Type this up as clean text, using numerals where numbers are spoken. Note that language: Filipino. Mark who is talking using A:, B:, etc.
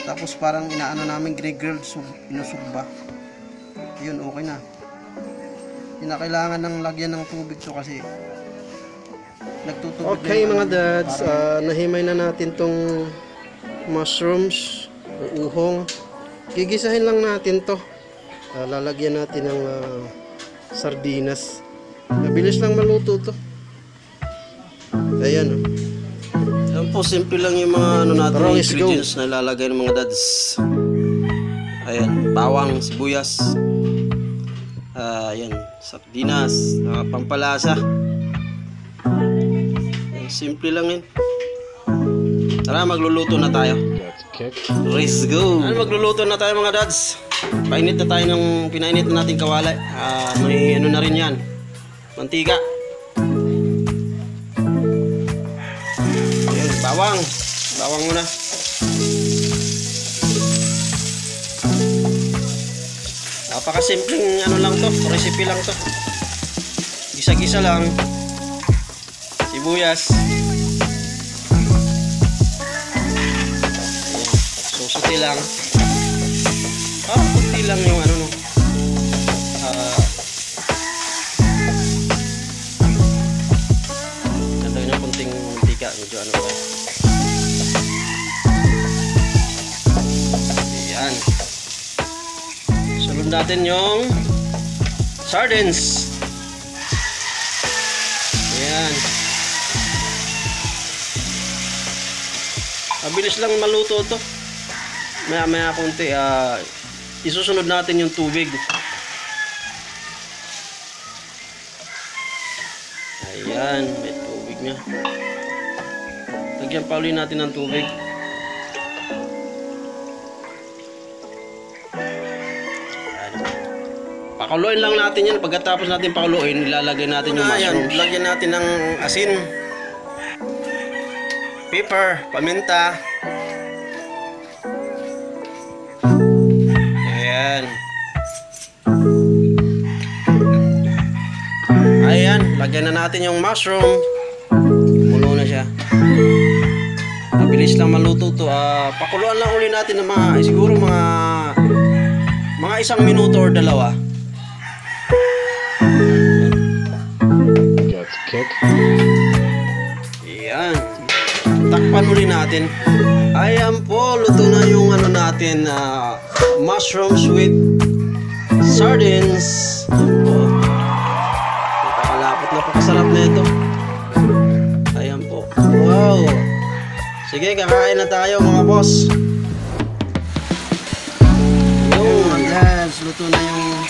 A: Tapos parang inaano namin grill, inusugba. Yun, okay na. Hindi na kailangan ng lagyan ng tubig to kasi nagtutubig. Okay mga dads, nahimay na natin tong mushrooms o uhong. Gigisahin lang natin to. Lalagyan natin ng sardinas. Mabilis lang maluto to. Ayan, yan po, simple lang yung mga natin ingredients na ilalagay ng mga dads. Ayan, bawang, sibuyas, ayan, sardinas, pampalasa. Ayan, simple lang yun. Tara, magluluto na tayo. Let's go! Magluluto na tayo mga dads. Painit na tayo ng pinainit na natin kawali. May ano na rin yan, mantika. Bawang muna. Napakasimpleng ano lang to, recipe lang to. Gisa-gisa lang. Sibuyas. Susuti lang. Kunti lang yung ano no. Ganda yung kunting mantika, medyo ano ba. Ayan. Sunod natin yung sardines. Ayan. Mabilis lang maluto to. Maya konti. Isusunod natin yung tubig. Ayan. May tubig niya. Lagyan pa ulit natin ng tubig. Pakuluin lang natin yan. Pagkatapos natin pakuluin, ilalagay natin yung mushrooms. Lagyan natin ng asin, pepper, paminta. Ayan. Ayan, lagyan na natin yung mushroom. Kumulo na siya. Mabilis lang maluto to. Pakuluan lang ulit natin ng mga, siguro mga 1 minuto or 2. Ayan. Takpan ulit natin. Ayan po, luto na yung ano natin, mushrooms with sardines. Napakalapot, napakasarap na ito. Ayan po. Wow. Sige, kakain na tayo mga boss. Yo, guys, luto na yung